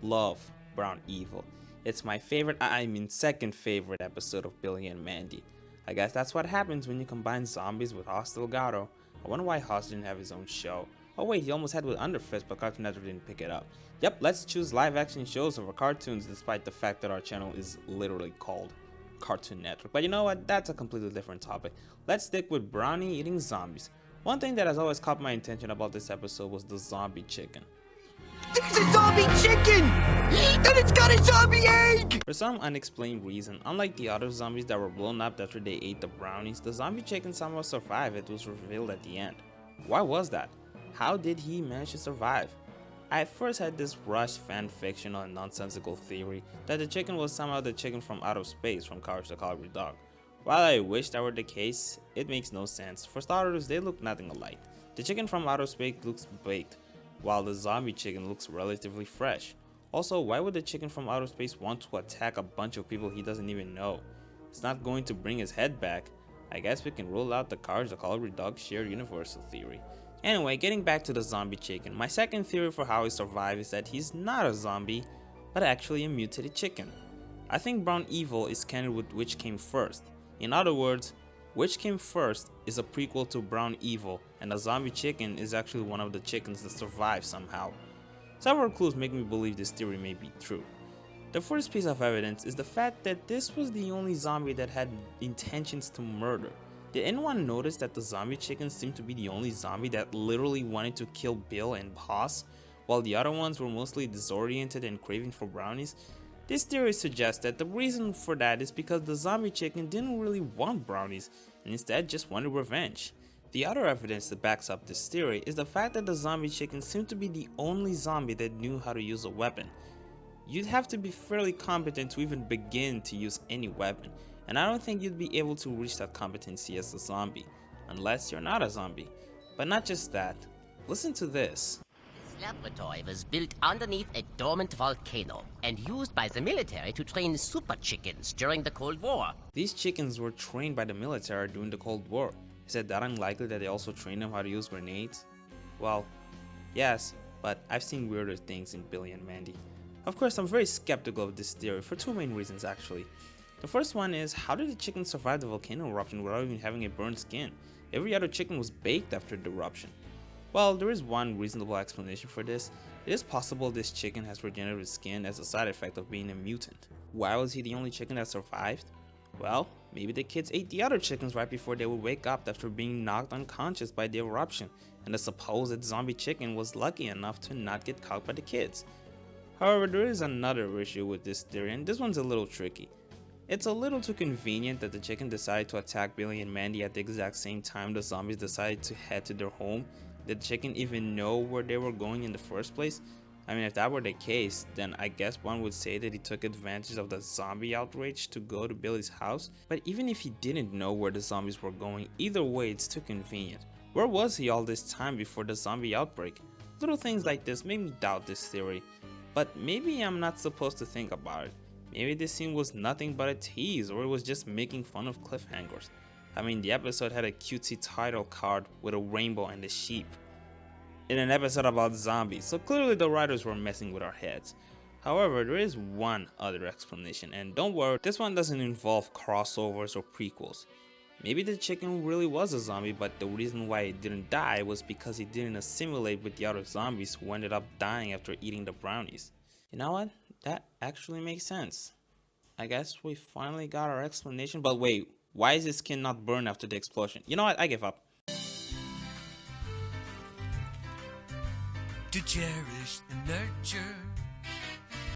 love Brown Evil. It's my second favorite episode of Billy and Mandy. I guess that's what happens when you combine zombies with Hostel Gato. I wonder why Hoss didn't have his own show. Oh wait, he almost had with Underfist, but Cartoon Network didn't pick it up. Yep, let's choose live action shows over cartoons despite the fact that our channel is literally called Cartoon Network. But you know what, that's a completely different topic. Let's stick with Brownie eating zombies. One thing that has always caught my attention about this episode was the zombie chicken. There's a zombie chicken! And it's got a zombie egg! For some unexplained reason, unlike the other zombies that were blown up after they ate the brownies, the zombie chicken somehow survived. It was revealed at the end. Why was that? How did he manage to survive? I at first had this rushed fan fiction or nonsensical theory that the chicken was somehow the chicken from outer space from Courage the Cowardly Dog. While I wish that were the case, it makes no sense. For starters, they look nothing alike. The chicken from outer space looks baked, while the zombie chicken looks relatively fresh. Also, why would the chicken from outer space want to attack a bunch of people he doesn't even know? It's not going to bring his head back. I guess we can rule out the Courage the Cowardly Dog shared universal theory. Anyway, getting back to the zombie chicken, my second theory for how he survived is that he's not a zombie, but actually a mutated chicken. I think Brown Evil is canon with which came first. In other words, which came first is a prequel to Brown Evil, and the zombie chicken is actually one of the chickens that survived somehow. Several clues make me believe this theory may be true. The first piece of evidence is the fact that this was the only zombie that had intentions to murder. Did anyone notice that the zombie chicken seemed to be the only zombie that literally wanted to kill Bill and Boss, while the other ones were mostly disoriented and craving for brownies? This theory suggests that the reason for that is because the zombie chicken didn't really want brownies and instead just wanted revenge. The other evidence that backs up this theory is the fact that the zombie chicken seemed to be the only zombie that knew how to use a weapon. You'd have to be fairly competent to even begin to use any weapon, and I don't think you'd be able to reach that competency as a zombie, unless you're not a zombie. But not just that, listen to this. This laboratory was built underneath a dormant volcano and used by the military to train super chickens during the Cold War. These chickens were trained by the military during the Cold War. Is it that unlikely that they also trained them how to use grenades? Well, yes, but I've seen weirder things in Billy and Mandy. Of course, I'm very skeptical of this theory for two main reasons actually. The first one is, how did the chicken survive the volcano eruption without even having a burned skin? Every other chicken was baked after the eruption. Well, there is one reasonable explanation for this. It is possible this chicken has regenerative skin as a side effect of being a mutant. Why was he the only chicken that survived? Well, maybe the kids ate the other chickens right before they would wake up after being knocked unconscious by the eruption, and the supposed zombie chicken was lucky enough to not get caught by the kids. However, there is another issue with this theory, and this one's a little tricky. It's a little too convenient that the chicken decided to attack Billy and Mandy at the exact same time the zombies decided to head to their home. Did the chicken even know where they were going in the first place? I mean, if that were the case, then I guess one would say that he took advantage of the zombie outrage to go to Billy's house. But even if he didn't know where the zombies were going, either way it's too convenient. Where was he all this time before the zombie outbreak? Little things like this make me doubt this theory. But maybe I'm not supposed to think about it. Maybe this scene was nothing but a tease, or it was just making fun of cliffhangers. I mean, the episode had a cutesy title card with a rainbow and a sheep in an episode about zombies, so clearly the writers were messing with our heads. However, there is one other explanation, and don't worry, this one doesn't involve crossovers or prequels. Maybe the chicken really was a zombie, but the reason why it didn't die was because it didn't assimilate with the other zombies who ended up dying after eating the brownies. You know what? That actually makes sense. I guess we finally got our explanation, but wait, why is his skin not burned after the explosion? You know what? I give up. To cherish and nurture